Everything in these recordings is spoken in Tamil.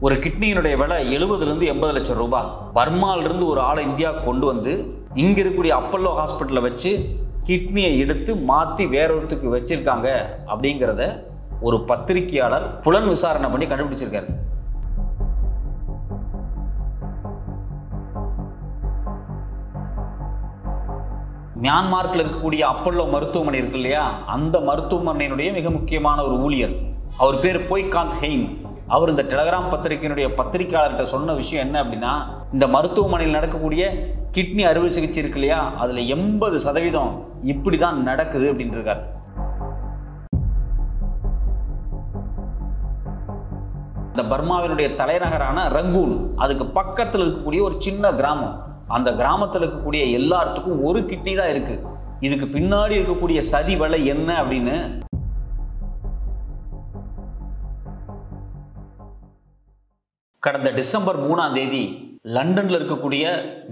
ஒரு கிட்னியினுடைய விலை 70லேருந்து 80 லட்சம் ரூபாய். பர்மாலிருந்து ஒரு ஆளை இந்தியா கொண்டு வந்து இங்க இருக்கக்கூடிய அப்பல்லோ ஹாஸ்பிட்டலில் வச்சு கிட்னியை எடுத்து மாற்றி வேறொருத்துக்கு வச்சிருக்காங்க அப்படிங்கிறத ஒரு பத்திரிகையாளர் புலன் விசாரணை பண்ணி கண்டுபிடிச்சிருக்காரு. மியான்மார்க்கில் இருக்கக்கூடிய அப்பல்லோ மருத்துவமனை இருக்கு இல்லையா, அந்த மருத்துவமனையினுடைய மிக முக்கியமான ஒரு ஊழியர், அவர் பேர் பொய்காந்த் ஹெய்ம். அவர் இந்த டெலகிராம் பத்திரிகையினுடைய பத்திரிகையாளர்கிட்ட சொன்ன விஷயம் என்ன அப்படின்னா, இந்த மருத்துவமனையில் நடக்கக்கூடிய கிட்னி அறுவை சிகிச்சை இருக்கு இல்லையா, அதில் 80% இப்படி தான் நடக்குது அப்படின்னு இருக்கார். இந்த பர்மாவினுடைய தலைநகரான ரங்கூன், அதுக்கு பக்கத்தில் இருக்கக்கூடிய ஒரு சின்ன கிராமம், அந்த கிராமத்தில் இருக்கக்கூடிய எல்லாத்துக்கும் ஒரு கிட்னி தான் இருக்கு. இதுக்கு பின்னாடி இருக்கக்கூடிய சதி வலை என்ன அப்படின்னு கடந்த டிசம்பர் 3ஆம் தேதி லண்டன்ல இருக்கக்கூடிய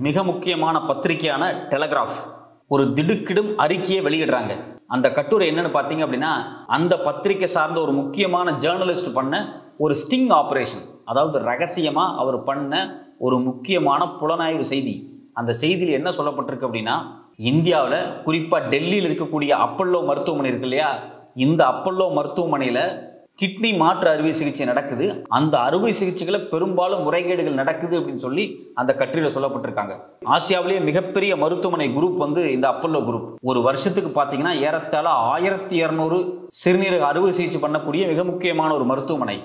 மிக முக்கியமான பத்திரிகையான டெலகிராஃப் ஒரு திடுக்கிடும் அறிக்கையை வெளியிடுறாங்க. அந்த கட்டுரை என்னன்னு பார்த்தீங்க அப்படின்னா, அந்த பத்திரிகை சார்ந்த ஒரு முக்கியமான ஜேர்னலிஸ்ட் பண்ண ஒரு ஸ்டிங் ஆபரேஷன், அதாவது ரகசியமா அவர் பண்ண ஒரு முக்கியமான புலனாய்வு செய்தி. அந்த செய்தியில் என்ன சொல்லப்பட்டிருக்கு அப்படின்னா, இந்தியாவில் குறிப்பாக டெல்லியில் இருக்கக்கூடிய அப்பல்லோ மருத்துவமனை இருக்கு இல்லையா, இந்த அப்பல்லோ மருத்துவமனையில் கிட்னி மாற்று அறுவை சிகிச்சை நடக்குது. அந்த அறுவை சிகிச்சைகளை பெரும்பாலும் முறைகேடுகள் நடக்குது அப்படின்னு சொல்லி அந்த கட்டுரையில் சொல்லப்பட்டிருக்காங்க. ஆசியாவிலேயே மிகப்பெரிய மருத்துவமனை குரூப் வந்து இந்த அப்பல்லோ குரூப். ஒரு வருஷத்துக்கு பார்த்தீங்கன்னா ஏறத்தாழ 1200 சிறுநீரக அறுவை சிகிச்சை பண்ணக்கூடிய மிக முக்கியமான ஒரு மருத்துவமனை.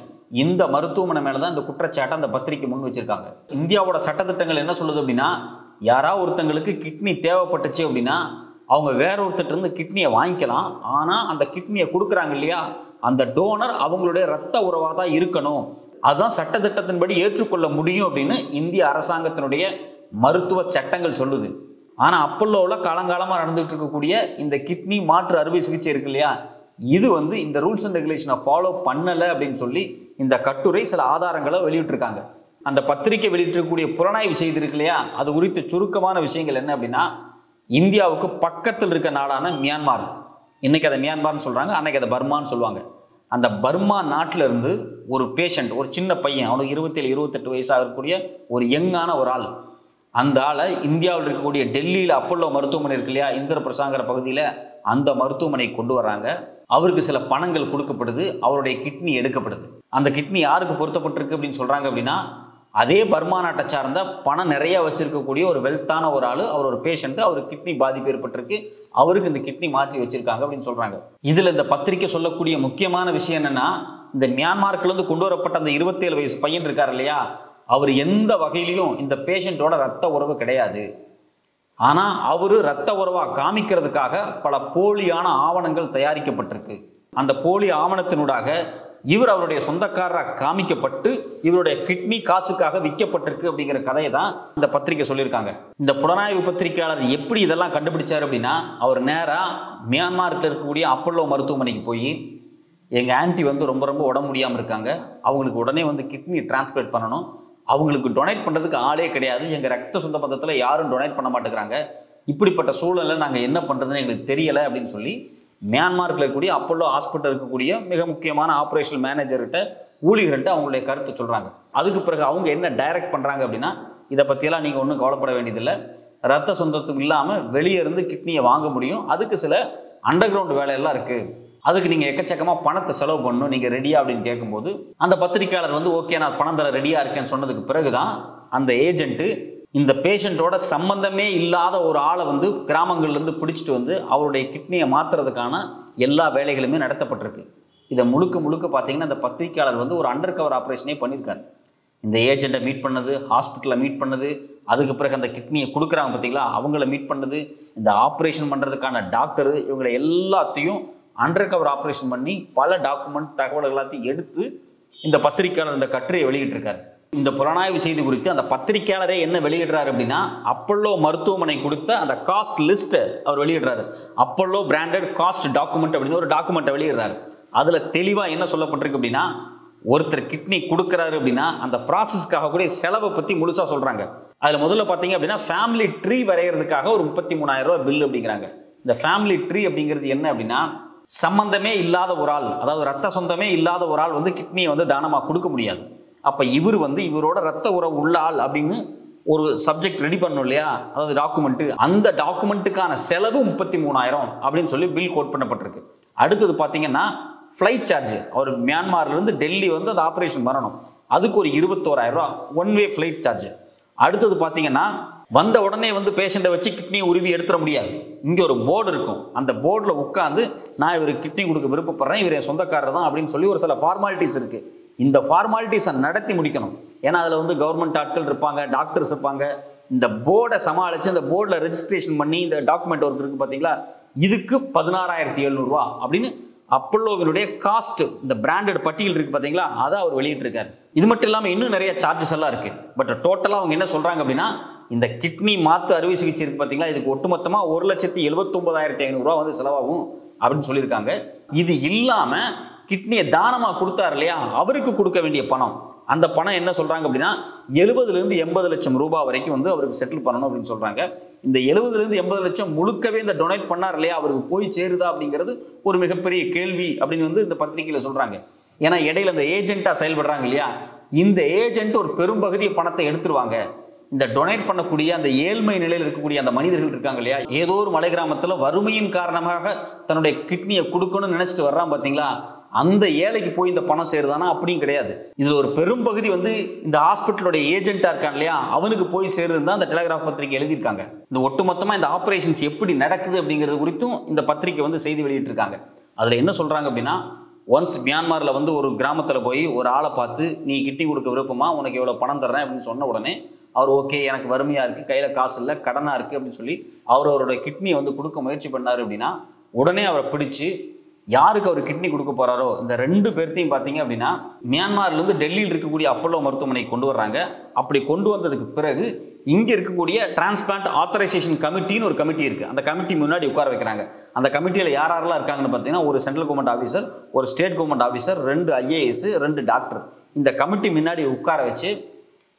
இந்த மருத்துவமனை மேலே தான் இந்த குற்றச்சாட்டை அந்த பத்திரிகை முன் வச்சிருக்காங்க. இந்தியாவோட சட்டத்திட்டங்கள் என்ன சொல்லுது அப்படின்னா, யாராவது ஒருத்தங்களுக்கு கிட்னி தேவைப்பட்டுச்சு அப்படின்னா அவங்க வேற ஒருத்தர் இருந்து கிட்னியை வாங்கிக்கலாம். ஆனால் அந்த கிட்னியை கொடுக்குறாங்க இல்லையா, அந்த டோனர் அவங்களுடைய இரத்த உறவாக தான் இருக்கணும். அதுதான் சட்டத்திட்டத்தின்படி ஏற்றுக்கொள்ள முடியும் அப்படின்னு இந்திய அரசாங்கத்தினுடைய மருத்துவ சட்டங்கள் சொல்லுது. ஆனால் அப்பல்லோவில் காலங்காலமாக நடந்துகிட்டு இருக்கக்கூடிய இந்த கிட்னி மாற்று அறுவை சிகிச்சை இருக்கு இல்லையா, இது வந்து இந்த ரூல்ஸ் அண்ட் ரெகுலேஷனை ஃபாலோ பண்ணலை அப்படின்னு சொல்லி இந்த கட்டுரை சில ஆதாரங்களை வெளியிட்டிருக்காங்க. அந்த பத்திரிகை வெளியிட்டிருக்கக்கூடிய புலனாய்வு செய்தி இருக்கு இல்லையா, அது குறித்து சுருக்கமான விஷயங்கள் என்ன அப்படின்னா, இந்தியாவுக்கு பக்கத்தில் இருக்க நாடான மியான்மார், இன்னைக்கு அதை மியான்மார்னு சொல்கிறாங்க, அன்னைக்கு அதை பர்மான்னு சொல்லுவாங்க. அந்த பர்மா நாட்டில் இருந்து ஒரு பேஷண்ட், ஒரு சின்ன பையன், அவனுக்கு 27-28 வயசாக இருக்கக்கூடிய ஒரு யங்கான ஒரு ஆள், அந்த ஆளை இந்தியாவில் இருக்கக்கூடிய டெல்லியில் அப்பல்லோ மருத்துவமனை இருக்கு இல்லையா, இந்திர பிரசாங்கிற பகுதியில், அந்த மருத்துவமனை கொண்டு வராங்க. அவருக்கு சில பணங்கள் கொடுக்கப்படுது, அவருடைய கிட்னி எடுக்கப்படுது. அந்த கிட்னி யாருக்கு பொருத்தப்பட்டிருக்கு அப்படின்னு சொல்கிறாங்க அப்படின்னா, அதே பர்மா நாட்டை சார்ந்த பணம் நிறைய வச்சிருக்கக்கூடிய ஒரு வெல்த்தான ஒரு ஆள், அவர் ஒரு பேஷண்ட், அவருக்கு கிட்னி பாதிப்பு ஏற்பட்டிருக்கு, அவருக்கு இந்த கிட்னி மாற்றி வச்சிருக்காங்க அப்படின்னு சொல்றாங்க. இதுல இந்த பத்திரிகை சொல்லக்கூடிய முக்கியமான விஷயம் என்னன்னா, இந்த மியான்மார்க்கிலிருந்து கொண்டு வரப்பட்ட அந்த 27 வயசு பையன் இருக்கார் இல்லையா, அவர் எந்த வகையிலையும் இந்த பேஷண்டோட ரத்த உறவு கிடையாது. ஆனா அவரு ரத்த உறவா காமிக்கிறதுக்காக பல போலியான ஆவணங்கள் தயாரிக்கப்பட்டிருக்கு. அந்த போலி ஆவணத்தினூடாக இவர் அவருடைய சொந்தக்காரராக காமிக்கப்பட்டு இவருடைய கிட்னி காசுக்காக விற்கப்பட்டிருக்கு அப்படிங்கிற கதையை தான் இந்த பத்திரிகை சொல்லியிருக்காங்க. இந்த புலனாய்வு பத்திரிகையாளர் எப்படி இதெல்லாம் கண்டுபிடிச்சார் அப்படின்னா, அவர் நேராக மியான்மார்க்கில் இருக்கக்கூடிய அப்பல்லோ மருத்துவமனைக்கு போய், எங்கள் ஆன்ட்டி வந்து ரொம்ப ரொம்ப உடம்பு முடியாமல் இருக்காங்க, அவங்களுக்கு உடனே வந்து கிட்னி டிரான்ஸ்பிளேட் பண்ணணும், அவங்களுக்கு டொனேட் பண்ணுறதுக்கு ஆளே கிடையாது, எங்கள் ரத்த சொந்த பந்தத்தில் யாரும் டொனேட் பண்ண மாட்டேங்கிறாங்க, இப்படிப்பட்ட சூழலை நாங்கள் என்ன பண்ணுறதுன்னு எங்களுக்கு தெரியலை அப்படின்னு சொல்லி மியான்மார்க்கில் இருக்கக்கூடிய அப்பல்லோ ஹாஸ்பிட்டல் இருக்கக்கூடிய மிக முக்கியமான ஆப்ரேஷனல் மேனேஜர்கிட்ட, ஊழியர்கிட்ட அவங்களுடைய கருத்தை சொல்கிறாங்க. அதுக்கு பிறகு அவங்க என்ன டைரக்ட் பண்ணுறாங்க அப்படின்னா, இதை பற்றியெல்லாம் நீங்கள் ஒன்றும் கவலைப்பட வேண்டியதில்லை, ரத்த சொந்தத்துக்கு இல்லாமல் வெளியே இருந்து கிட்னியை வாங்க முடியும், அதுக்கு சில அண்டர் கிரவுண்ட் வேலையெல்லாம் இருக்குது, அதுக்கு நீங்கள் எக்கச்சக்கமாக பணத்தை செலவு பண்ணணும், நீங்கள் ரெடியா அப்படின்னு கேட்கும்போது அந்த பத்திரிகையாளர் வந்து ஓகே நான் பணம் தர ரெடியாக இருக்கேன்னு சொன்னதுக்கு பிறகு தான் அந்த ஏஜென்ட்டு இந்த பேஷண்ட்டோட சம்பந்தமே இல்லாத ஒரு ஆளை வந்து கிராமங்கள்லேருந்து பிடிச்சிட்டு வந்து அவருடைய கிட்னியை மாற்றுறதுக்கான எல்லா வேலைகளுமே நடத்தப்பட்டிருக்கு. இதை முழுக்க முழுக்க பார்த்தீங்கன்னா இந்த பத்திரிகையாளர் வந்து ஒரு அண்டர் கவர் ஆப்ரேஷனே பண்ணியிருக்காரு. இந்த ஏஜெண்ட்டை மீட் பண்ணது, ஹாஸ்பிட்டலில் மீட் பண்ணது, அதுக்கு பிறகு அந்த கிட்னியை கொடுக்குறாங்க பார்த்தீங்களா அவங்கள மீட் பண்ணது, இந்த ஆப்ரேஷன் பண்ணுறதுக்கான டாக்டரு, இவங்களை எல்லாத்தையும் அண்டர் கவர் ஆப்ரேஷன் பண்ணி பல டாக்குமெண்ட் தகவல்கள் எல்லாத்தையும் எடுத்து இந்த பத்திரிகையாளர் இந்த கட்டுரையை வெளியிட்டிருக்காரு. இந்த புலனாய்வு செய்தி குறித்து அந்த பத்திரிகையாளரே என்ன வெளியிடுறாரு அப்படின்னா, அப்பல்லோ மருத்துவமனை கொடுத்த அந்த காஸ்ட் லிஸ்ட்டை அவர் வெளியிடுறாரு. அப்பல்லோ பிராண்டட் காஸ்ட் டாக்குமெண்ட் அப்படின்னு ஒரு டாக்குமெண்ட்டை வெளியிடுறாரு. அதில் தெளிவாக என்ன சொல்லப்பட்டிருக்கு அப்படின்னா, ஒருத்தர் கிட்னி கொடுக்குறாரு அப்படின்னா அந்த ப்ராசஸ்க்காக கூடிய செலவை பற்றி முழுசாக சொல்கிறாங்க. அதில் முதல்ல பார்த்தீங்க அப்படின்னா ஃபேமிலி ட்ரீ வரைகிறதுக்காக ஒரு 33,000 ரூபா பில் அப்படிங்கிறாங்க. இந்த ஃபேமிலி ட்ரீ அப்படிங்கிறது என்ன அப்படின்னா, சம்பந்தமே இல்லாத ஒரு ஆள், அதாவது ரத்த சொந்தமே இல்லாத ஒரு ஆள் வந்து கிட்னியை வந்து தானமாக கொடுக்க முடியாது. அப்போ இவர் வந்து இவரோட ரத்த உறவு உள்ள ஆள் அப்படின்னு ஒரு சப்ஜெக்ட் ரெடி பண்ணணும் இல்லையா, அதாவது டாக்குமெண்ட். அந்த டாக்குமெண்ட்டுக்கான செலவு 33,000 அப்படின்னு சொல்லி பில் கோட் பண்ணப்பட்டிருக்கு. அடுத்தது பார்த்தீங்கன்னா ஃப்ளைட் சார்ஜ். அவர் மியான்மர்லேருந்து டெல்லி வந்து அந்த ஆப்ரேஷன் வரணும், அதுக்கு ஒரு 21,000 ரூபா ஒன் வே ஃப்ளைட் சார்ஜ். அடுத்தது பார்த்தீங்கன்னா வந்த உடனே வந்து பேஷண்ட்டை வச்சு கிட்னியை உருவி எடுத்துட முடியாது. இங்கே ஒரு போர்டு இருக்கும், அந்த போர்டில் உட்காந்து நான் இவருக்கு கிட்னி கொடுக்க விருப்பப்படுறேன், இவர் என் சொந்தக்காரர் தான் அப்படின்னு சொல்லி ஒரு சில ஃபார்மாலிட்டிஸ் இருக்குது. இந்த ஃபார்மாலிட்டிஸை நடத்தி முடிக்கணும். ஏன்னா அதில் வந்து கவர்மெண்ட் ஆட்கள் இருப்பாங்க, டாக்டர்ஸ் இருப்பாங்க. இந்த போர்டை சமாளித்து இந்த போர்டில் ரெஜிஸ்ட்ரேஷன் பண்ணி இந்த டாக்குமெண்ட் ஒர்க் இருக்குது பார்த்தீங்களா, இதுக்கு 16,700 ரூபா அப்படின்னு அப்பல்லோவினுடைய காஸ்ட், இந்த பிராண்டட் பட்டியல் இருக்குது பார்த்தீங்களா, அதை அவர் வெளியிட்டிருக்காரு. இது மட்டும் இல்லாமல் இன்னும் நிறைய சார்ஜஸ் எல்லாம் இருக்குது. பட் டோட்டலாக அவங்க என்ன சொல்கிறாங்க அப்படின்னா, இந்த கிட்னி மாற்று அறுவை சிகிச்சை இருக்குது பார்த்தீங்களா, இதுக்கு ஒட்டுமொத்தமாக 1,79,500 ரூபா வந்து செலவாகும் அப்படின்னு சொல்லியிருக்காங்க. இது இல்லாமல் கிட்னியை தானமாக கொடுத்தார் இல்லையா, அவருக்கு கொடுக்க வேண்டிய பணம், அந்த பணம் என்ன சொல்கிறாங்க அப்படின்னா 70,000 80 லட்சம் ரூபாய் வரைக்கும் வந்து அவருக்கு செட்டில் பண்ணணும் அப்படின்னு சொல்கிறாங்க. இந்த 70,000 80 லட்சம் முழுக்கவே இந்த டொனேட் பண்ணார் இல்லையா, அவருக்கு போய் சேருதா அப்படிங்கிறது ஒரு மிகப்பெரிய கேள்வி அப்படின்னு வந்து இந்த பத்திரிகையில் சொல்கிறாங்க. ஏன்னா இடையில இந்த ஏஜென்ட்டாக செயல்படுறாங்க இல்லையா, இந்த ஏஜென்ட் ஒரு பெரும்பகுதியை பணத்தை எடுத்துருவாங்க. இந்த டொனேட் பண்ணக்கூடிய அந்த ஏழ்மை நிலையில் இருக்கக்கூடிய அந்த மனிதர்கள் இருக்காங்க இல்லையா, ஏதோ ஒரு மலை கிராமத்தில் வறுமையின் காரணமாக தன்னுடைய கிட்னியை கொடுக்கணும்னு நினச்சிட்டு வர்றான் பார்த்தீங்களா, அந்த ஏழைக்கு போய் இந்த பணம் சேருதானா? அப்படியும் கிடையாது. இதில் ஒரு பெரும்பகுதி வந்து இந்த ஹாஸ்பிட்டலோட ஏஜென்ட்டாக இருக்கான் இல்லையா, அவனுக்கு போய் சேருதுன்னு தான் அந்த டெலிகிராஃப் பத்திரிகை எழுதியிருக்காங்க. இந்த ஒட்டுமொத்தமாக இந்த ஆப்ரேஷன்ஸ் எப்படி நடக்குது அப்படிங்கிறது குறித்தும் இந்த பத்திரிகை வந்து செய்தி வெளியிட்டிருக்காங்க. அதில் என்ன சொல்கிறாங்க அப்படின்னா, ஒன்ஸ் மியான்மரில் வந்து ஒரு கிராமத்தில் போய் ஒரு ஆளை பார்த்து நீ கிட்னி கொடுக்க விருப்பமா, உனக்கு எவ்வளோ பணம் தர்றேன் அப்படின்னு சொன்ன உடனே அவர் ஓகே, எனக்கு வறுமையாக இருக்குது, கையில் காசு இல்லை, கடனாக இருக்குது அப்படின்னு சொல்லி அவரோட கிட்னியை வந்து கொடுக்க முயற்சி பண்ணார் அப்படின்னா, உடனே அவரை பிடிச்சி யாருக்கு அவர் கிட்னி கொடுக்க போகிறாரோ இந்த 2 பேர்த்தையும் பார்த்தீங்க அப்படின்னா மியான்மர்லேருந்து டெல்லியில் இருக்கக்கூடிய அப்பல்லோ மருத்துவமனைக்கு கொண்டு வர்றாங்க. அப்படி கொண்டு வந்ததுக்கு பிறகு இங்கே இருக்கக்கூடிய டிரான்ஸ்பிளான்ட் ஆத்தரைசேஷன் கமிட்டின்னு ஒரு கமிட்டி இருக்குது. அந்த கமிட்டி முன்னாடி உட்கார வைக்கிறாங்க. அந்த கமிட்டியில் யாரெல்லாம் இருக்காங்கன்னு பார்த்தீங்கன்னா, ஒரு சென்ட்ரல் கவர்மெண்ட் ஆஃபீஸர், ஒரு state government officer, 2 IAS, 2 doctor. இந்த கமிட்டி முன்னாடி உட்கார வச்சு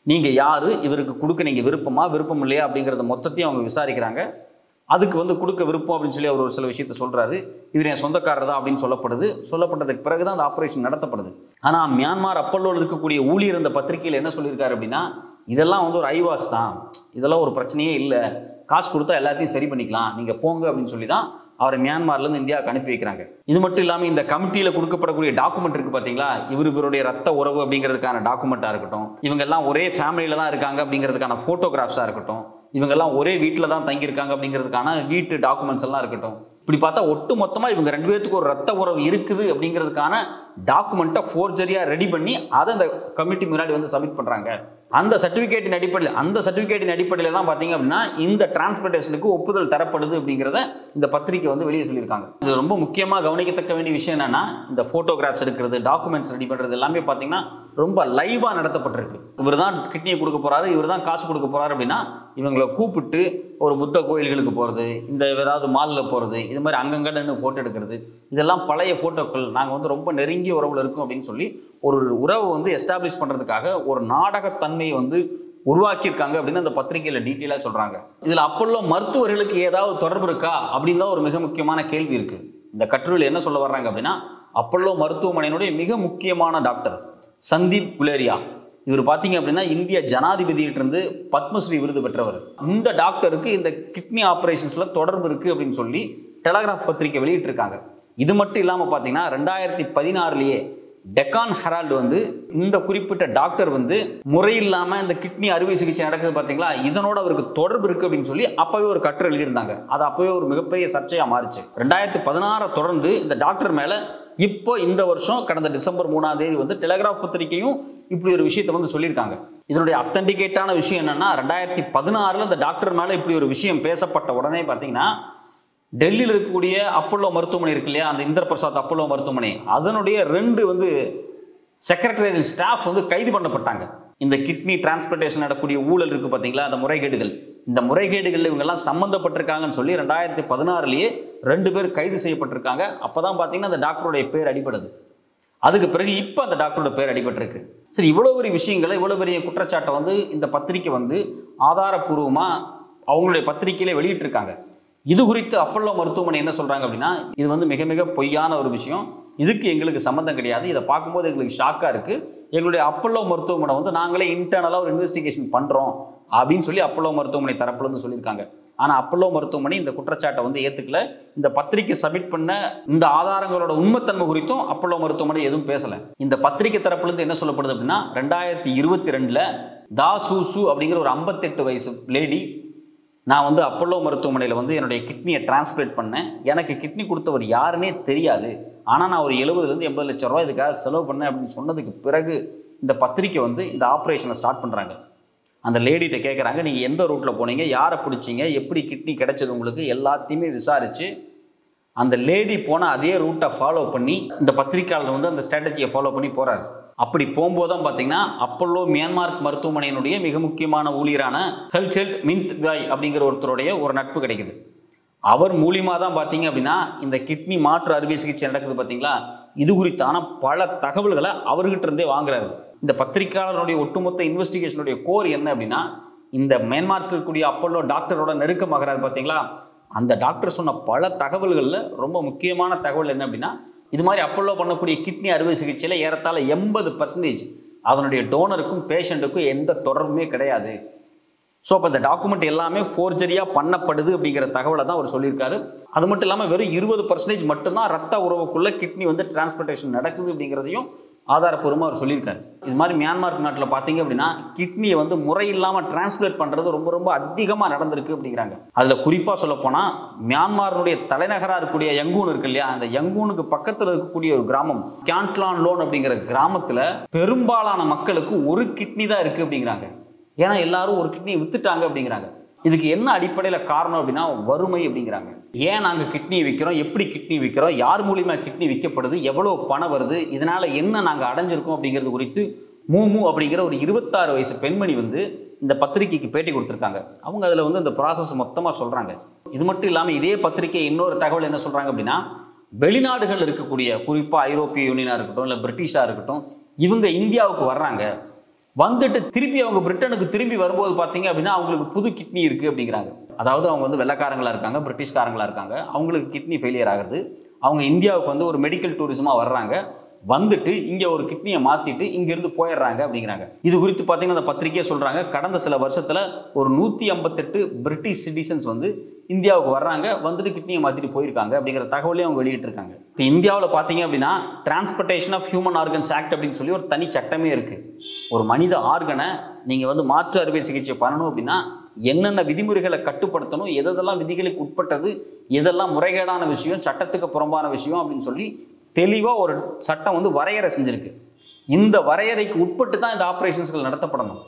நீங்கள் யார், இவருக்கு கொடுக்க நீங்கள் விருப்பம் இல்லையா அப்படிங்கிறத மொத்தத்தையும் அவங்க விசாரிக்கிறாங்க. அதுக்கு வந்து கொடுக்க விருப்பம் அப்படின்னு சொல்லி அவர் ஒரு சில விஷயத்த சொல்கிறாரு. இவர் என் சொந்தக்காரர் தான் அப்படின்னு சொல்லப்பட்டதுக்கு பிறகு தான் அந்த ஆப்ரேஷன் நடத்தப்படுது. ஆனால் மியான்மர் அப்பல்லோவில் இருக்கக்கூடிய ஊழியர் இந்த பத்திரிகையில் என்ன சொல்லியிருக்காரு அப்படின்னா, இதெல்லாம் வந்து ஒரு ஐவாஸ் தான், இதெல்லாம் ஒரு பிரச்சனையே இல்லை, காசு கொடுத்தா எல்லாத்தையும் சரி பண்ணிக்கலாம், நீங்கள் போங்க அப்படின்னு சொல்லி தான் அவரை மியான்மர்லேருந்து இந்தியாவுக்கு அனுப்பி வைக்கிறாங்க. இது மட்டும் இல்லாமல் இந்த கமிட்டியில் கொடுக்கப்படக்கூடிய டாக்குமெண்ட் இருக்குது பார்த்தீங்களா, இவருடைய ரத்த உறவு அப்படிங்கிறதுக்கான டாக்குமெண்ட்டாக இருக்கட்டும், இவங்கெல்லாம் ஒரே ஃபேமிலியில் தான் இருக்காங்க அப்படிங்கிறதுக்கான ஃபோட்டோகிராஃப்ஸாக இருக்கட்டும், இவங்கெல்லாம் ஒரே வீட்டில் தான் தங்கியிருக்காங்க அப்படிங்கிறதுக்கான வீட்டு டாக்குமெண்ட்ஸ் எல்லாம் இருக்கட்டும், இப்படி பார்த்தா ஒட்டு மொத்தமாக இவங்க 2 பேர்த்துக்கு ஒரு ரத்த உறவு இருக்குது அப்படிங்கிறதுக்கான டாக்குமெண்ட்டை ஃபோர்ஜரியாக ரெடி பண்ணி அதை அந்த கமிட்டி முன்னாடி வந்து சப்மிட் பண்ணுறாங்க. அந்த சர்டிஃபிகேட்டின் அடிப்படையில் தான் பார்த்தீங்க அப்படின்னா இந்த டிரான்ஸ்பிளான்டேஷனுக்கு ஒப்புதல் தரப்படுது அப்படிங்கிறத இந்த பத்திரிகை வந்து வெளியே சொல்லியிருக்காங்க. இது ரொம்ப முக்கியமாக கவனிக்கத்தக்க வேண்டிய விஷயம் என்னன்னா, இந்த ஃபோட்டோகிராஃப்ஸ் எடுக்கிறது, டாக்குமெண்ட்ஸ் ரெடி பண்ணுறது எல்லாமே பார்த்தீங்கன்னா ரொம்ப லைவாக நடத்தப்பட்டிருக்கு. இவர் தான் கிட்னியை கொடுக்க போகிறாரு, இவர் தான் காசு கொடுக்க போகிறாரு அப்படின்னா இவங்களை கூப்பிட்டு ஒரு புத்த கோயில்களுக்கு போகிறது, இந்த ஏதாவது மாலில் போகிறது, இது மாதிரி அங்கங்கன்னு ஃபோட்டோ எடுக்கிறது, இதெல்லாம் பழைய ஃபோட்டோக்கள், நாங்கள் வந்து ரொம்ப நெருங்கிய உறவில் இருக்கும் அப்படின்னு சொல்லி ஒரு உறவை வந்து எஸ்டாப்ளிஷ் பண்ணுறதுக்காக ஒரு நாடகத்தன்மையை வந்து உருவாக்கியிருக்காங்க அப்படின்னு அந்த பத்திரிகையில் டீட்டெயிலாக சொல்கிறாங்க. இதில் அப்பல்லோ மருத்துவர்களுக்கு ஏதாவது தொடர்பு இருக்கா அப்படின்னு தான் ஒரு மிக முக்கியமான கேள்வி இருக்குது. இந்த கட்டுரையில் என்ன சொல்ல வர்றாங்க அப்படின்னா, அப்பல்லோ மருத்துவமனையினுடைய மிக முக்கியமான டாக்டர் சந்தீப் குலேரியா, இவர் பார்த்தீங்க அப்படின்னா இந்திய ஜனாதிபதியிட்டிருந்து பத்மஸ்ரீ விருது பெற்றவர். இந்த டாக்டருக்கு இந்த கிட்னி ஆப்ரேஷன்ஸில் தொடர்பு இருக்குது அப்படின்னு சொல்லி டெலிகிராஃப் பத்திரிகை வெளியிட்டிருக்காங்க. இது மட்டும் இல்லாமல் பார்த்தீங்கன்னா 2016 டெக்கான் ஹெரால்டு வந்து இந்த குறிப்பிட்ட டாக்டர் வந்து முறையில்லாமல் இந்த கிட்னி அறுவை சிகிச்சை நடக்குது பார்த்தீங்களா, இதனோட அவருக்கு தொடர்பு இருக்குது அப்படின்னு சொல்லி அப்போவே ஒரு கட்டுரை எழுதியிருந்தாங்க. அது அப்போவே ஒரு மிகப்பெரிய சர்ச்சையாக மாறிச்சு. 2016 தொடர்ந்து இந்த டாக்டர் மேலே இப்போ இந்த வருஷம் கடந்த டிசம்பர் 3 வந்து டெலிகிராஃப் பத்திரிகையும் இப்படி ஒரு விஷயத்தை வந்து சொல்லியிருக்காங்க. இதனுடைய அத்தன்டிகேட்டான விஷயம் என்னன்னா, 2016 இந்த டாக்டர் மேலே இப்படி ஒரு விஷயம் பேசப்பட்ட உடனே பார்த்தீங்கன்னா டெல்லியில் இருக்கக்கூடிய அப்பல்லோ மருத்துவமனை இருக்கு இல்லையா, அந்த இந்திர பிரசாத் அப்பல்லோ மருத்துவமனை, அதனுடைய 2 வந்து செக்ரட்டரியல் ஸ்டாஃப் வந்து கைது பண்ணப்பட்டாங்க. இந்த கிட்னி டிரான்ஸ்பிளான்டேஷன் நடக்கக்கூடிய ஊழல் இருக்குது பார்த்தீங்களா, அந்த முறைகேடுகள், இந்த முறைகேடுகளில் இவங்கெல்லாம் சம்மந்தப்பட்டிருக்காங்கன்னு சொல்லி 2016 2 பேர் கைது செய்யப்பட்டிருக்காங்க. அப்போ தான் பார்த்தீங்கன்னா அந்த டாக்டருடைய பேர் அடிபடுது. அதுக்கு பிறகு இப்போ அந்த டாக்டரோட பேர் அடிபட்டிருக்கு. சரி, இவ்வளோ பெரிய விஷயங்களை, இவ்வளோ பெரிய குற்றச்சாட்டை வந்து இந்த பத்திரிக்கை வந்து ஆதாரப்பூர்வமாக அவங்களுடைய பத்திரிகையிலே வெளியிட்டிருக்காங்க. இது குறித்து அப்பல்லோ மருத்துவமனை என்ன சொல்கிறாங்க அப்படின்னா, இது வந்து மிக மிக பொய்யான ஒரு விஷயம், இதுக்கு எங்களுக்கு சம்மந்தம் கிடையாது, இதை பார்க்கும்போது எங்களுக்கு ஷாக்காக இருக்குது, எங்களுடைய அப்பல்லோ மருத்துவமனை வந்து நாங்களே இன்டர்னலாக ஒரு இன்வெஸ்டிகேஷன் பண்ணுறோம் அப்படின்னு சொல்லி அப்பல்லோ மருத்துவமனை தரப்புலேருந்து சொல்லியிருக்காங்க. ஆனால் அப்பல்லோ மருத்துவமனை இந்த குற்றச்சாட்டை வந்து ஏற்றுக்கல. இந்த பத்திரிக்கை சப்மிட் பண்ண இந்த ஆதாரங்களோட உண்மைத்தன்மை குறித்தும் அப்பல்லோ மருத்துவமனை எதுவும் பேசலை. இந்த பத்திரிக்கை தரப்புலேருந்து என்ன சொல்லப்படுது அப்படின்னா 2022 தா சூசு அப்படிங்கிற ஒரு 58 வயசு லேடி, நான் வந்து அப்பல்லோ மருத்துவமனையில் வந்து என்னுடைய கிட்னியை டிரான்ஸ்பிளேட் பண்ணேன், எனக்கு கிட்னி கொடுத்தவர் யாருன்னே தெரியாது, ஆனால் நான் ஒரு 70 80 லட்சம் ரூபாய் இதுக்காக செலவு பண்ணேன் அப்படின்னு சொன்னதுக்கு பிறகு இந்த பத்திரிக்கை வந்து இந்த ஆப்ரேஷனை ஸ்டார்ட் பண்ணுறாங்க. அந்த லேடிகிட்ட கேட்குறாங்க, நீங்கள் எந்த ரூட்டில் போனீங்க, யாரை பிடிச்சிங்க, எப்படி கிட்னி கிடைச்சது உங்களுக்கு, எல்லாத்தையுமே விசாரித்து அந்த லேடி போன அதே ரூட்டை ஃபாலோ பண்ணி இந்த பத்திரிக்கையாளர் வந்து அந்த ஸ்ட்ராட்டஜியை ஃபாலோ பண்ணி போகிறார். அப்படி போகும்போது தான் பார்த்தீங்கன்னா அப்பல்லோ மியான்மார் மருத்துவமனையினுடைய மிக முக்கியமான ஊழியரான ஹெல்த் மிந்த் பாய் அப்படிங்கிற ஒருத்தருடைய ஒரு நட்பு கிடைக்குது. அவர் மூலியமாக தான் பார்த்தீங்க அப்படின்னா இந்த கிட்னி மாற்று அறுவை சிகிச்சை நடக்குது பார்த்தீங்களா, இது குறித்தான பல தகவல்களை அவர்கிட்ட இருந்தே வாங்குறாரு. இந்த பத்திரிகையாளருடைய ஒட்டுமொத்த இன்வெஸ்டிகேஷனுடைய கோர் என்ன அப்படின்னா, இந்த மியான்மார் இருக்கக்கூடிய அப்பல்லோ டாக்டரோட நெருக்கமாகிறாரு பார்த்தீங்களா, அந்த டாக்டர் சொன்ன பல தகவல்களில் ரொம்ப முக்கியமான தகவல் என்ன அப்படின்னா, இது மாதிரி அப்பல்லோ பண்ணக்கூடிய கிட்னி அறுவை சிகிச்சையில் ஏறத்தாழ 80% அதனுடைய டோனருக்கும் பேஷண்ட்டுக்கும் எந்த தொடர்புமே கிடையாது. ஸோ அப்போ இந்த டாக்குமெண்ட் எல்லாமே ஃபோர்ஜரியாக பண்ணப்படுது அப்படிங்கிற தகவலை தான் அவர் சொல்லியிருக்காரு. அது மட்டும் இல்லாமல் வெறும் 20% மட்டும்தான் ரத்த உறவுக்குள்ளே கிட்னி வந்து டிரான்ஸ்பிளேஷன் நடக்குது அப்படிங்கிறதையும் ஆதாரப்பூர்வமாக அவர் சொல்லியிருக்காரு. இது மாதிரி மியான்மார் நாட்டில் பார்த்தீங்க அப்படின்னா கிட்னியை வந்து முறை இல்லாமல் டிரான்ஸ்பிளேட் பண்ணுறது ரொம்ப ரொம்ப அதிகமாக நடந்திருக்கு அப்படிங்கிறாங்க. அதில் குறிப்பாக சொல்லப்போனால் மியான்மாருடைய தலைநகராக இருக்கக்கூடிய யங்கூன் இருக்கு இல்லையா, அந்த யங்கூனுக்கு பக்கத்தில் இருக்கக்கூடிய ஒரு கிராமம் கியான்ட்லான் லோன் அப்படிங்கிற கிராமத்தில் பெரும்பாலான மக்களுக்கு ஒரு கிட்னி தான் இருக்குது அப்படிங்கிறாங்க. ஏன்னா எல்லாரும் ஒரு கிட்னியை வித்துட்டாங்க அப்படிங்கிறாங்க. இதுக்கு என்ன அடிப்படையில் காரணம் அப்படின்னா வறுமை அப்படிங்கிறாங்க. ஏன் நாங்கள் கிட்னி விற்கிறோம், எப்படி கிட்னி விற்கிறோம், யார் மூலியமாக கிட்னி விற்கப்படுது, எவ்வளோ பணம் வருது, இதனால் என்ன நாங்கள் அடைஞ்சிருக்கோம் அப்படிங்கிறது குறித்து மூமு அப்படிங்கிற ஒரு 26 வயசு பெண்மணி வந்து இந்த பத்திரிகைக்கு பேட்டி கொடுத்துருக்காங்க. அவங்க அதில் வந்து இந்த ப்ராசஸ் மொத்தமாக சொல்கிறாங்க. இது மட்டும் இல்லாமல் இதே பத்திரிகை இன்னொரு தகவல் என்ன சொல்கிறாங்க அப்படின்னா, வெளிநாடுகள் இருக்கக்கூடிய குறிப்பாக ஐரோப்பிய யூனியனாக இருக்கட்டும் இல்லை பிரிட்டிஷாக இருக்கட்டும், இவங்க இந்தியாவுக்கு வர்றாங்க, வந்துட்டு திருப்பி அவங்க பிரிட்டனுக்கு திரும்பி வரும்போது பார்த்தீங்க அப்படின்னா அவங்களுக்கு புது கிட்னி இருக்குது அப்படிங்கிறாங்க. அதாவது அவங்க வந்து வெள்ளைக்காரங்களாக இருக்காங்க, பிரிட்டிஷ்காரங்களாக இருக்காங்க, அவங்களுக்கு கிட்னி ஃபெயிலியர் ஆகுது, அவங்க இந்தியாவுக்கு வந்து ஒரு மெடிக்கல் டூரிசமாக வர்றாங்க, வந்துட்டு இங்கே ஒரு கிட்னியை மாற்றிட்டு இங்கேருந்து போயிடுறாங்க அப்படிங்கிறாங்க. இது குறித்து பார்த்தீங்கன்னா அந்த பத்திரிக்கையே சொல்கிறாங்க, கடந்த சில வருஷத்தில் ஒரு 158 பிரிட்டிஷ் சிட்டிசன்ஸ் வந்து இந்தியாவுக்கு வர்றாங்க, வந்துட்டு கிட்னியை மாற்றிட்டு போயிருக்காங்க அப்படிங்கிற தகவலையும் அவங்க வெளியிட்டிருக்காங்க. இப்போ இந்தியாவில் பார்த்தீங்க அப்படின்னா transportation of human organs act அப்படின்னு சொல்லி ஒரு தனி சட்டமே இருக்குது. ஒரு மனித ஆர்கனை நீங்கள் வந்து மாற்று அறுவை சிகிச்சை பண்ணணும் அப்படின்னா என்னென்ன விதிமுறைகளை கட்டுப்படுத்தணும், எதெல்லாம் விதிகளுக்கு உட்பட்டது, எதெல்லாம் முறைகேடான விஷயம், சட்டத்துக்கு புறம்பான விஷயம் அப்படின்னு சொல்லி தெளிவாக ஒரு சட்டம் வந்து வரையறை செஞ்சுருக்கு. இந்த வரையறைக்கு உட்பட்டு தான் இந்த ஆப்ரேஷன்ஸ்கள் நடத்தப்படணும்.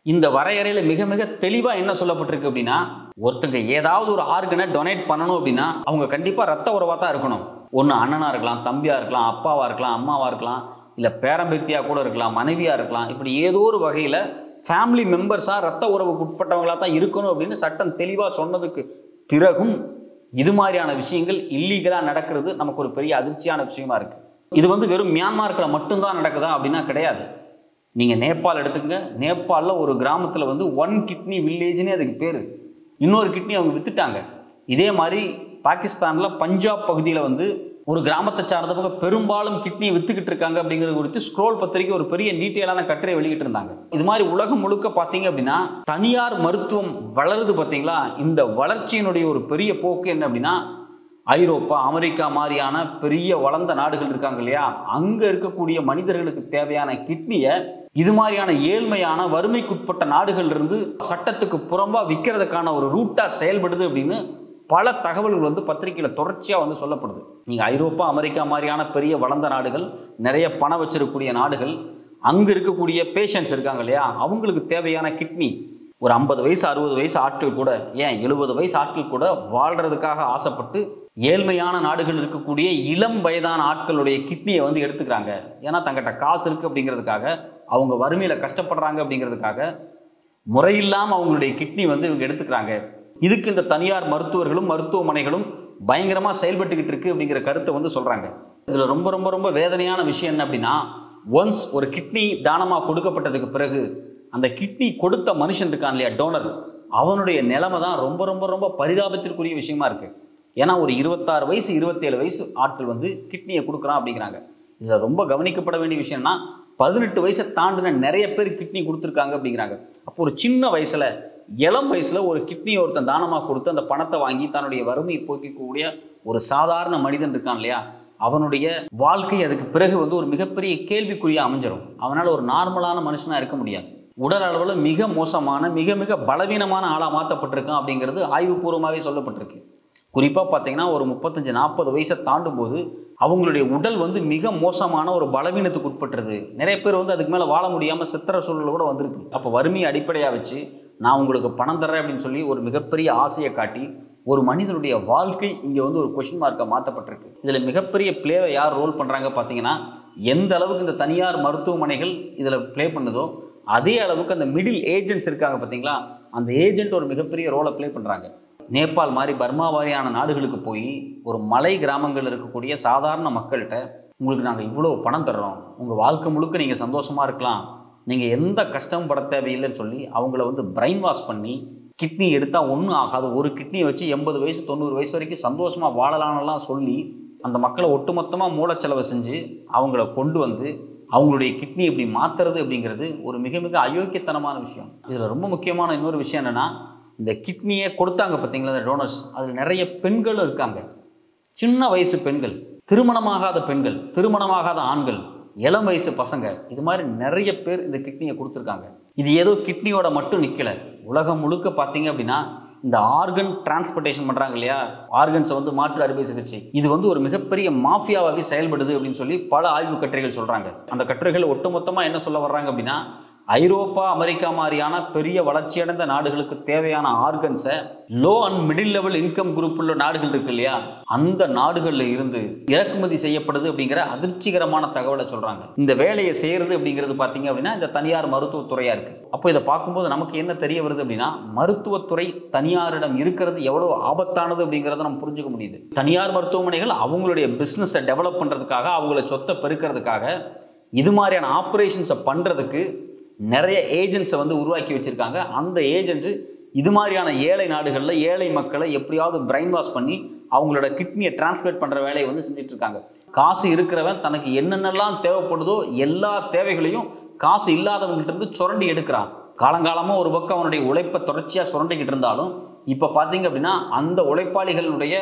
இந்த வரையறையில் மிக மிக தெளிவாக என்ன சொல்லப்பட்டிருக்கு அப்படின்னா, ஒருத்தங்க ஏதாவது ஒரு ஆர்கனை டொனேட் பண்ணணும் அப்படின்னா அவங்க கண்டிப்பாக ரத்த உறவாக தான் இருக்கணும். ஒன்று அண்ணனாக இருக்கலாம், தம்பியாக இருக்கலாம், அப்பாவாக இருக்கலாம், அம்மாவாக இருக்கலாம், இல்லை பேரம்பேத்தியாக கூட இருக்கலாம், மனைவியாக இருக்கலாம், இப்படி ஏதோ ஒரு வகையில் ஃபேமிலி மெம்பர்ஸாக ரத்த உறவுக்கு உட்பட்டவங்களாக தான் இருக்கணும் அப்படின்னு சட்டம் தெளிவாக சொன்னதுக்கு பிறகும் இது மாதிரியான விஷயங்கள் இல்லீகலாக நடக்கிறது நமக்கு ஒரு பெரிய அதிர்ச்சியான விஷயமா இருக்குது. இது வந்து வெறும் மியான்மார்க்கில் மட்டும்தான் நடக்குதா அப்படின்னா கிடையாது. நீங்கள் நேபாள் எடுத்துக்கங்க, நேபாளில் ஒரு கிராமத்தில் வந்து 1 கிட்னி வில்லேஜ்னே அதுக்கு பேர், இன்னொரு கிட்னி அவங்க வித்துட்டாங்க. இதே மாதிரி பாகிஸ்தானில் பஞ்சாப் பகுதியில் வந்து ஒரு கிராமத்தை சார்ந்தவங்க பெரும்பாலும் கிட்னியை வித்துக்கிட்டு இருக்காங்க அப்படிங்கிறது குறித்து ஸ்க்ரோல் பத்திரிக்கை ஒரு பெரிய டீட்டெயிலான கட்டுரை வெளியிட்டு இருந்தாங்க. இது மாதிரி உலகம் முழுக்க பார்த்தீங்க அப்படின்னா தனியார் மருத்துவம் வளருது பார்த்தீங்களா. இந்த வளர்ச்சியினுடைய ஒரு பெரிய போக்கு என்ன அப்படின்னா, ஐரோப்பா, அமெரிக்கா மாதிரியான பெரிய வளர்ந்த நாடுகள் இருக்காங்க இல்லையா, அங்கே இருக்கக்கூடிய மனிதர்களுக்கு தேவையான கிட்னியை இது மாதிரியான ஏழ்மையான வறுமைக்குட்பட்ட நாடுகள் இருந்து சட்டத்துக்கு புறம்பா விற்கிறதுக்கான ஒரு ரூட்டா செயல்படுது அப்படின்னு பல தகவல்கள் வந்து பத்திரிகையில் தொடர்ச்சியாக வந்து சொல்லப்படுது. நீங்கள் ஐரோப்பா, அமெரிக்கா மாதிரியான பெரிய வளர்ந்த நாடுகள், நிறைய பணம் வச்சிருக்கக்கூடிய நாடுகள், அங்கே இருக்கக்கூடிய பேஷண்ட்ஸ் இருக்காங்க இல்லையா, அவங்களுக்கு தேவையான கிட்னி ஒரு 50 வயசு 60 வயசு ஆட்கள் கூட, ஏன் 70 வயசு ஆட்கள் கூட வாழ்கிறதுக்காக ஆசைப்பட்டு ஏழ்மையான நாடுகள் இருக்கக்கூடிய இளம் வயதான ஆட்களுடைய கிட்னியை வந்து எடுத்துக்கிறாங்க. ஏன்னா தங்கிட்ட காசு இருக்குது அப்படிங்கிறதுக்காக, அவங்க வறுமையில் கஷ்டப்படுறாங்க அப்படிங்கிறதுக்காக முறையில்லாமல் அவங்களுடைய கிட்னி வந்து இவங்க எடுத்துக்கிறாங்க. இதுக்கு இந்த தனியார் மருத்துவர்களும் மருத்துவமனைகளும் பயங்கரமாக செயல்பட்டுக்கிட்டு இருக்கு அப்படிங்கிற கருத்தை வந்து சொல்கிறாங்க. இதில் ரொம்ப ரொம்ப ரொம்ப வேதனையான விஷயம் என்ன அப்படின்னா, ஒன்ஸ் ஒரு கிட்னி தானமாக கொடுக்கப்பட்டதுக்கு பிறகு அந்த கிட்னி கொடுத்த மனுஷன் இருக்கான் இல்லையா, டோனர், அவனுடைய நிலைமை தான் ரொம்ப ரொம்ப ரொம்ப பரிதாபத்திற்குரிய விஷயமா இருக்குது. ஏன்னா ஒரு 26 வயசு 27 வயசு ஆட்கள் வந்து கிட்னியை கொடுக்குறான் அப்படிங்கிறாங்க. இதில் ரொம்ப கவனிக்கப்பட வேண்டிய விஷயம்னா, 18 வயசை தாண்டின நிறைய பேர் கிட்னி கொடுத்துருக்காங்க அப்படிங்கிறாங்க. அப்போ ஒரு சின்ன வயசுல, இளம் வயசுல ஒரு கிட்னியை ஒருத்தன் தானமாக கொடுத்து அந்த பணத்தை வாங்கி தன்னுடைய வறுமையை போக்கக்கூடிய ஒரு சாதாரண மனிதன் இருக்கான் இல்லையா, அவனுடைய வாழ்க்கை அதுக்கு பிறகு வந்து ஒரு மிகப்பெரிய கேள்விக்குறியா அமைஞ்சிடும். அவனால் ஒரு நார்மலான மனுஷனா இருக்க முடியாது. உடல் அளவில் மிக மோசமான, மிக மிக பலவீனமான ஆளாக மாற்றப்பட்டிருக்கான் அப்படிங்கிறது ஆய்வுபூர்வமாகவே சொல்லப்பட்டிருக்கு. குறிப்பாக பார்த்தீங்கன்னா ஒரு 35-40 வயசை தாண்டும் போது அவங்களுடைய உடல் வந்து மிக மோசமான ஒரு பலவீனத்துக்கு உட்பட்டுருது. நிறைய பேர் வந்து அதுக்கு மேலே வாழ முடியாமல் செத்துற சூழல் கூட வந்திருக்கு. அப்போ வறுமையை அடிப்படையாக வச்சு நான் உங்களுக்கு பணம் தர்றேன் அப்படின்னு சொல்லி ஒரு மிகப்பெரிய ஆசையை காட்டி ஒரு மனிதனுடைய வாழ்க்கை இங்கே வந்து ஒரு கொஷின் மார்க்காக மாற்றப்பட்டிருக்கு. இதில் மிகப்பெரிய பிளேவை யார் ரோல் பண்ணுறாங்க பார்த்தீங்கன்னா, எந்த அளவுக்கு இந்த தனியார் மருத்துவமனைகள் இதில் ப்ளே பண்ணுதோ அதே அளவுக்கு அந்த மிடில் ஏஜென்ட்ஸ் இருக்காங்க பார்த்தீங்களா, அந்த ஏஜென்ட் ஒரு மிகப்பெரிய ரோலை ப்ளே பண்ணுறாங்க. நேபாள் மாதிரி, பர்மா மாதிரியான நாடுகளுக்கு போய் ஒரு மலை கிராமங்கள் இருக்கக்கூடிய சாதாரண மக்கள்கிட்ட உங்களுக்கு நாங்கள் இவ்வளோ பணம் தர்றோம், உங்கள் வாழ்க்கை முழுக்க நீங்கள் சந்தோஷமாக இருக்கலாம், நீங்கள் எந்த கஷ்டமும் பட தேவையில்லைன்னு சொல்லி அவங்கள வந்து பிரெயின் வாஷ் பண்ணி கிட்னி எடுத்தால் ஒன்றும் ஆகாது, ஒரு கிட்னியை வச்சு 80 வயசு 90 வயசு வரைக்கும் சந்தோஷமாக வாழலான்லாம் சொல்லி அந்த மக்களை ஒட்டுமொத்தமாக மூலச்செலவை செஞ்சு அவங்கள கொண்டு வந்து அவங்களுடைய கிட்னி இப்படி மாற்றுறது அப்படிங்கிறது ஒரு மிக மிக அயோக்கியத்தனமான விஷயம். இதில் ரொம்ப முக்கியமான இன்னொரு விஷயம் என்னென்னா, இந்த கிட்னியை கொடுத்தாங்க பார்த்தீங்களா இந்த டோனர்ஸ், அதில் நிறைய பெண்களும் இருக்காங்க. சின்ன வயசு பெண்கள், திருமணமாகாத பெண்கள், திருமணமாகாத ஆண்கள், இளம் வயசு பசங்க, இது மாதிரி நிறைய பேர் இந்த கிட்னியை கொடுத்துருக்காங்க. இது ஏதோ கிட்னியோட மட்டும் நிற்கலை. உலகம் முழுக்க பார்த்தீங்க அப்படின்னா இந்த ஆர்கன் டிரான்ஸ்போர்ட்டேஷன் பண்ணுறாங்க இல்லையா, ஆர்கன்ஸை வந்து மாற்று அறுவை சிகிச்சை, இது வந்து ஒரு மிகப்பெரிய மாஃபியாவாகவே செயல்படுது அப்படின்னு சொல்லி பல ஆய்வு கட்டுரைகள் சொல்கிறாங்க. அந்த கட்டுரைகள் ஒட்டுமொத்தமாக என்ன சொல்ல வர்றாங்க அப்படின்னா, ஐரோப்பா, அமெரிக்கா மாதிரியான பெரிய வளர்ச்சியடைந்த நாடுகளுக்கு தேவையான ஆர்கன்ஸை low and middle level income group உள்ள நாடுகள் இருக்கு இல்லையா, அந்த நாடுகளில் இருந்து இறக்குமதி செய்யப்படுது அப்படிங்கிற அதிர்ச்சிகரமான தகவலை சொல்கிறாங்க. இந்த வேலையை செய்கிறது அப்படிங்கிறது பார்த்தீங்க அப்படின்னா இந்த தனியார் மருத்துவத்துறையாக இருக்குது. அப்போ இதை பார்க்கும்போது நமக்கு என்ன தெரிய வருது அப்படின்னா, மருத்துவத்துறை தனியாரிடம் இருக்கிறது எவ்வளோ ஆபத்தானது அப்படிங்கிறத நம்ம புரிஞ்சுக்க முடியுது. தனியார் மருத்துவமனைகள் அவங்களுடைய பிஸ்னஸை டெவலப் பண்ணுறதுக்காக, அவங்கள சொத்தை பெருக்கிறதுக்காக, இது மாதிரியான ஆப்ரேஷன்ஸை பண்ணுறதுக்கு நிறைய ஏஜென்ட்ஸை வந்து உருவாக்கி வச்சுருக்காங்க. அந்த ஏஜென்ட்டு இது மாதிரியான ஏழை நாடுகளில் ஏழை மக்களை எப்படியாவது பிரெயின் வாஷ் பண்ணி அவங்களோட கிட்னியை டிரான்ஸ்பிளேட் பண்ணுற வேலையை வந்து செஞ்சிட்ருக்காங்க. காசு இருக்கிறவன் தனக்கு என்னென்னலாம் தேவைப்படுதோ எல்லா தேவைகளையும் காசு இல்லாதவங்கள்ட்ட சுரண்டி எடுக்கிறான். காலங்காலமாக ஒரு பக்கம் அவனுடைய உழைப்பை தொடர்ச்சியாக சுரண்டிக்கிட்டு இருந்தாலும் இப்போ பார்த்தீங்க அப்படின்னா அந்த உழைப்பாளிகளுடைய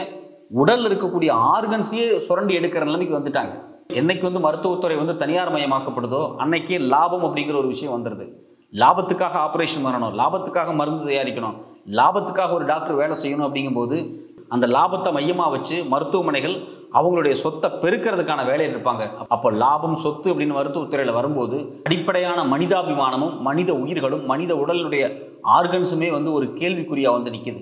உடல் இருக்கக்கூடிய ஆர்கன்ஸையே சுரண்டி எடுக்கிற நிலைமைக்கு வந்துட்டாங்க. என்னைக்கு வந்து மருத்துவத்துறை வந்து தனியார் மயமாக்கப்படுதோ அன்னைக்கு லாபம் அப்படிங்கிற ஒரு விஷயம் வந்துடுது. லாபத்துக்காக ஆப்ரேஷன் பண்ணணும், லாபத்துக்காக மருந்து தயாரிக்கணும், லாபத்துக்காக ஒரு டாக்டர் வேலை செய்யணும் அப்படிங்கும்போது அந்த லாபத்தை மையமாக வச்சு மருத்துவமனைகள் அவங்களுடைய சொத்தை பெருக்கிறதுக்கான வேலையில் இருப்பாங்க. அப்போ லாபம், சொத்து அப்படின்னு மருத்துவத்துறையில் வரும்போது அடிப்படையான மனிதாபிமானமும் மனித உயிர்களும் மனித உடலுடைய ஆர்கன்ஸுமே வந்து ஒரு கேள்விக்குறியாக வந்து நிற்கிது.